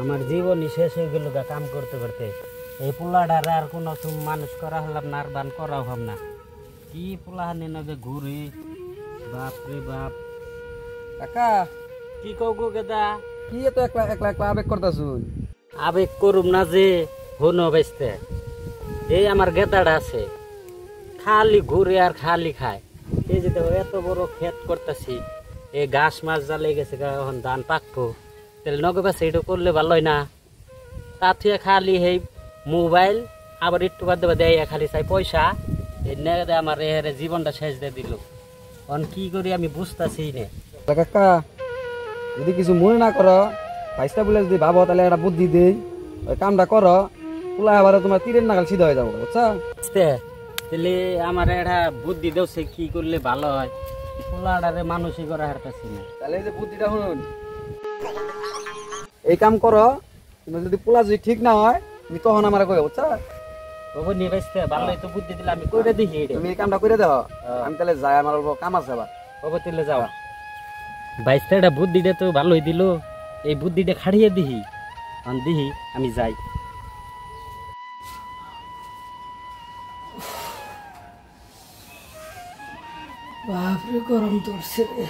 আমার জীবনই শেষ হয়ে গেল গা কাম করতে করতে। এই পোলাডারে আর কোনো তুমি মানুষ করা হলাম না, আর বান করাও হব না। কি পোলাহানি নগে ঘুরি, বাপ রে বাপ। কাকা কি কও গো গেদা? কি এত একলা একলা একলা আবেগ করতাছুন? আবেগ করুম না যে হনো বেচতে। এই আমার গেদাটা আছে, খালি ঘুরে আর খালি খায়। এই যে দেখো এত বড় ক্ষেত করতেছি, এই ঘাস মাছ জ্বালে গেছে, এখন ধান পাকবো, তাহলে নগে বেছে এটা করলে ভালো হয় না? তা থেকে খালি এই মোবাইল, আবার একটু বাদ দেবা দেয় খালি চাই পয়সা। এই নেগে আমার এর জীবনটা শেষ দিয়ে দিল। এখন কি করি আমি বুঝতেছি না। কাকা যদি কিছু মনে না করো, ভাইসটা বলে যদি ভাবো, তাহলে একটা বুদ্ধি দেই, ওই কামটা করো, পোলা আবার তোমার তীরের নাগাল সিধা হয়ে যাবো, বুঝছা? তাহলে আমার একটা বুদ্ধি দেওছে কি করলে ভালো হয়। পোলাডারে মানুষই করা হারতাছি না। তাহলে এই যে বুদ্ধিটা শুনুন, এই কাম করো, তুমি যদি পোলা যদি ঠিক না হয় তুমি তখন আমার কই, বুঝছা? বাবু নিয়ে বেসতে ভালোই তো বুদ্ধি দিলে, আমি করে দেখি। তুমি এই কামটা করে দাও, আমি তাহলে যাই, আমার অল্প কাম আছে আবার। বাবু তুলে যাওয়া বাইশটা এটা বুদ্ধিটা তো ভালোই দিল, এই বুদ্ধিটা খাড়িয়ে দিহি, দিহি আমি যাই। বাপরে গরম ধরছে রে।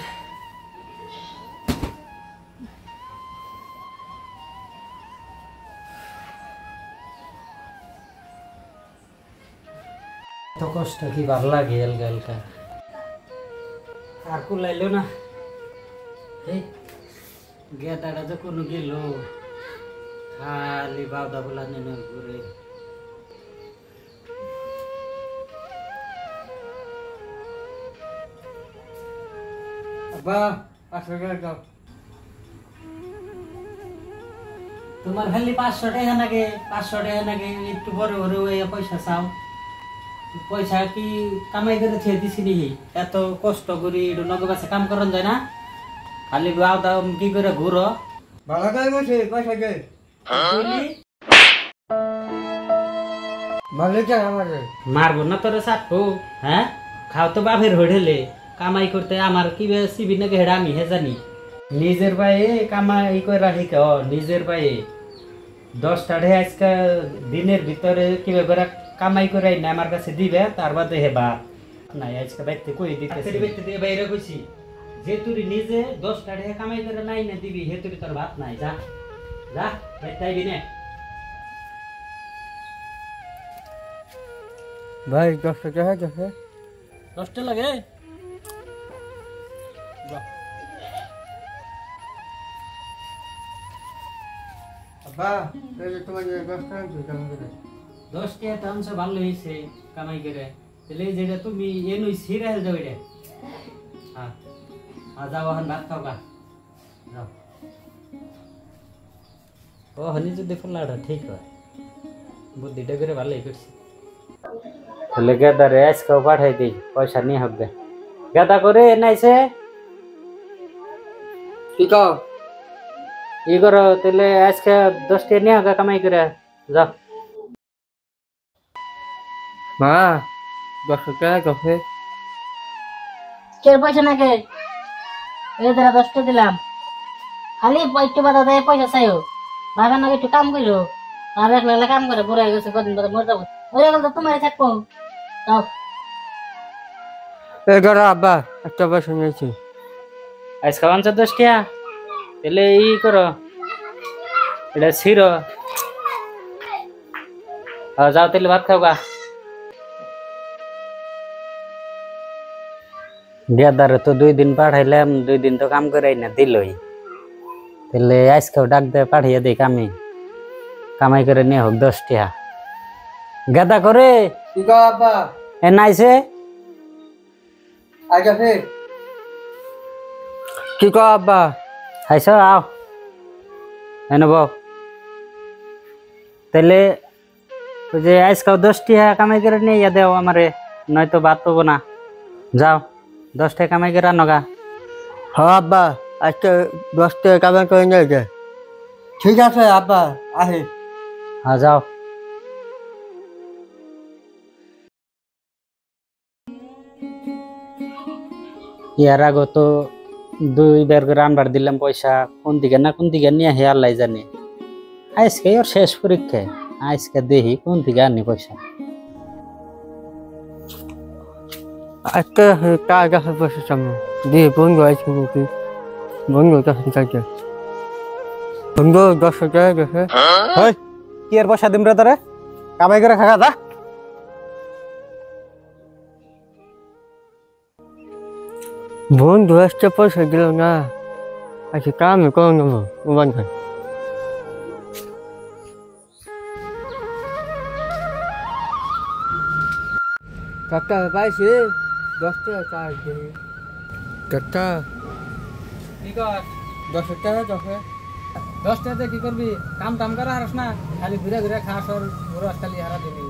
এত কষ্ট কি ভালো লাগে এলগা এলগা, আর কুলাইলো না। এই গেদাটা তো কোনো গেল, খালি বাউদা বলা নেন ঘুরে। তোমার খালি 500 টাকা নাগে, 500 টাকা নাগে, একটু বড় বড় পয়সা চাও। পয়সা কি কামাই করে ছেড়ে দিছি নি? এত কষ্ট করি একটু নগে বাসে কাম করন যায় না? খালি বাউদা কি করে ঘুরো? ভালো করে বসে পয়সা কে মারবো না তোরে চাটবো? হ্যাঁ, খাও তো বাপের হোটেলে, কামাই করতে আমার কি সিবি নাকি হেডা আমি হে জানি। নিজের পায়ে কামাই করে রাখি, নিজের পায়ে 10টা ঢে আজকে দিনের ভিতরে কিভাবে করে কামাই করে না আমার কাছে দিবে, তার বাদে হে বাপ নাই। আজকে বাইতে কই দিতেছি, বাইতে দিয়ে বাইরে কইছি যে তুই নিজে 10টা ঢে কামাই করে নাই না দিবি, হে তুই তোর ভাত নাই। যা যা বাইতে আইবি না। ভাই 10 টাকা হয়ে গেছে। 10টা লাগে? আব্বা তোমার 10 টাকা কেমন করে? 10 টাকা টানছ ভালো হয়েছে কামাই করে। তাহলে যেটা তুমি এনুই ছিঁড়ে হেল যাও এটা। হ্যাঁ যাও, এখন ভাত খাও গা, যাও। ও হনি যদি ফুলাটা ঠিক হয়, বুদ্ধিটা করে ভালোই করছি। তাহলে গেদারে আজকেও পাঠাই দিই, পয়সা নিয়ে হবে। গেদা করে নাইছে কি কও? ই করো তাহলে আজকে 10 টাকা নিয়ে হবে কামাই করে, যাও। মা 10 টাকা কফে কে পয়সা নাকি এই ধরা 10টা দিলাম, খালি একটু বাধা দেয় পয়সা চাইও, ভাবে নাকি একটু কাম করো। আর একলা কাম করে বুড়া হয়ে গেছে, কদিন পরে মরে যাবো, মরে গেল তো তোমারই থাকবো। যাও এগারো আব্বা একটা পয়সা নিয়েছি। আজকে 10 টাকা, তাহলে ই করো, এটা ছিড়ো। যাও তাহলে ভাত খাও গা। গেদারে তো 2 দিন পাঠাইলাম, 2 দিন তো কাম করে না দিলই, তাহলে আজকেও ডাক দে পাঠিয়ে দিই কামে, কামাই করে নিয়ে হোক 10 টাকা। গেদা করে কি কও আব্বা? এ নাইছে আগে ফে কি কও আব্বা? আইস আও এনে বউ। তাহলে ওই যে আজকেও 10 টাকা কামাই করে নিয়ে দেও আমারে, নয়তো ভাত পাবো না। যাও 10 টাকা কামাই করে আনো গা। হ্যাঁ আব্বা আজকে 10 টাকা কামাই করে নিয়ে যায়। ঠিক আছে আব্বা, আহে। হ্যাঁ যাও। ইয়ার আগে তো 2 বার করে আনবার দিলাম পয়সা, কোন দিকে না কোন দিকে নিয়ে হে আল্লাহ জানে। আজকে ওর শেষ পরীক্ষা, আজকে দেখি কোন থেকে আনি পয়সা। আজকে কার কাছে পয়সা চাবো দিয়ে বন্ধু আছে নাকি বন্ধুর কাছে চাইছে বন্ধু 10 টাকা গেছে ওই কি এর পয়সা দিম রে তোরে কামাই করে খাগা দা বন্ধু আসতে পয়সা দিল না আজকে কামে করে নেবো মোবাইল খাই কাকা পাইছি 10 টাকা চার্জ দিই কাকা কি কর 10 টাকা দশে 10 টাকা কি করবি কাম টাম করা হারস না খালি ঘুরে ঘুরে খাস আর ঘুরে খালি হারা দিবি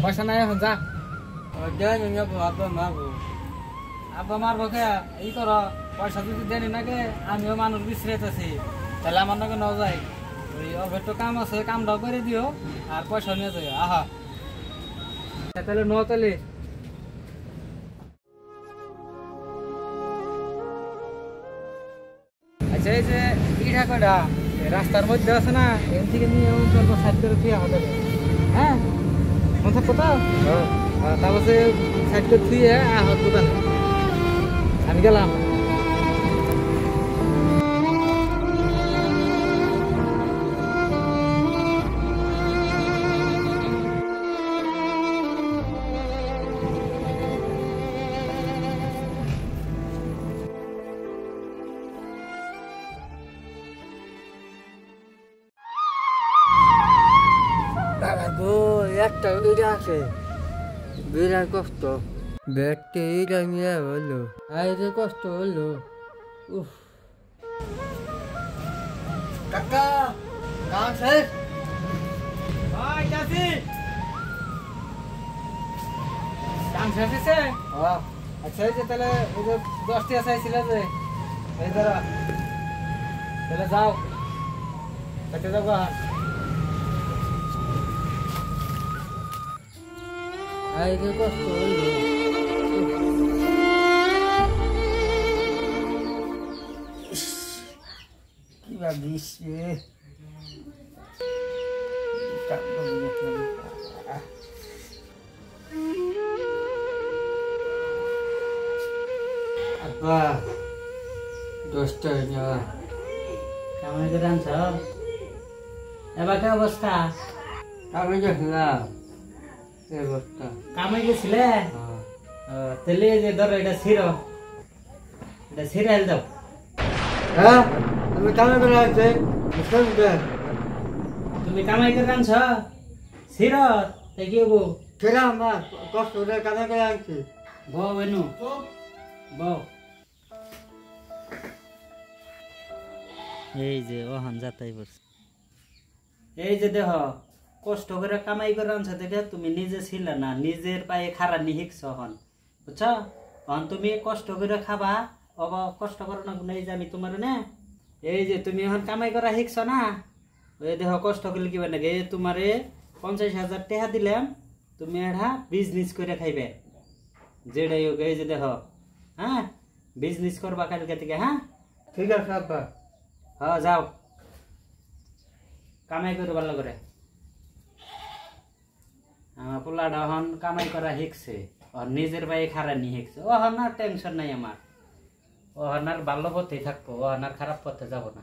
পয়সা নাই এখন যা দেন নেবো আব্বা মারবো আব্বা মারবো কে এই কর পয়সা যদি দেনি নাকি আমিও মানুষ বিশ্রেতেছি তাহলে আমার নাকি ন যাই ওই অভেটো কাম আছে কামটাও করে দিও আর পয়সা নিয়ে যাই আহা তাহলে ন তাহলে আচ্ছা এই যে ইটা কয়টা রাস্তার মধ্যে আছে না এখান থেকে নিয়ে চলবো সাইড করে থুয়ে হবে হ্যাঁ মনে থাকবো তো তারপর সাইড করে থুয়ে আহ দোকানে আমি গেলাম গো একটা ইটা আছে বিরাট কষ্ট ব্যাগটা ইটা নিয়ে হলো আইরে কষ্ট হলো উফ কাকা কাম শেষ ভাই চাচি কাম শেষ হয়েছে আচ্ছা এই যে তাহলে ওই যে 10 টাকা চাইছিল যে এই ধরো তাহলে যাও খেতে যাবো আইরে কষ্ট হলো কি ভাবিস রে আব্বা 10 টাকা নেওয়া কামাই করে আনছ এবার কি অবস্থা? আমি দেখলাম এই বস্তা কামাই গেছিলে তাহলে যে ধরো এটা ছিঁড়াইল দাও। হ্যাঁ আমি কামে করে আসছি তুমি কামাই করে আনছ ছিঁড় তাই কি হবো? সেটা আমার কষ্ট করে কামে করে আনছি বউ এনু বউ এই যে ওহন যাতাই করছে এই যে দেহ কষ্ট করে কামাই করে আনছ দেখে তুমি নিজে ছিল না নিজের পায়ে খারা নি শিখছ হন বুঝছ হন তুমি কষ্ট করে খাবা অবা কষ্ট করো না এই যে আমি তোমার না এই যে তুমি এখন কামাই করা শিখছ না ওই দেহ কষ্ট করলে কি নাকি তোমারে 50,000 টাকা দিলাম তুমি এটা বিজনেস করে খাইবে যেটাই হোক এই যে দেহ হ্যাঁ বিজনেস করবা কালকে থেকে হ্যাঁ ঠিক আছে আব্বা হ্যাঁ যাও কামাই করে ভালো করে আমার পোলাটা হন কামাই করা শিখছে ওর নিজের পায়ে খারা নি শিখছে ও হন আর টেনশন নাই আমার ও হন আর ভালো পথে থাকবো ও হন আর খারাপ পথে যাব না।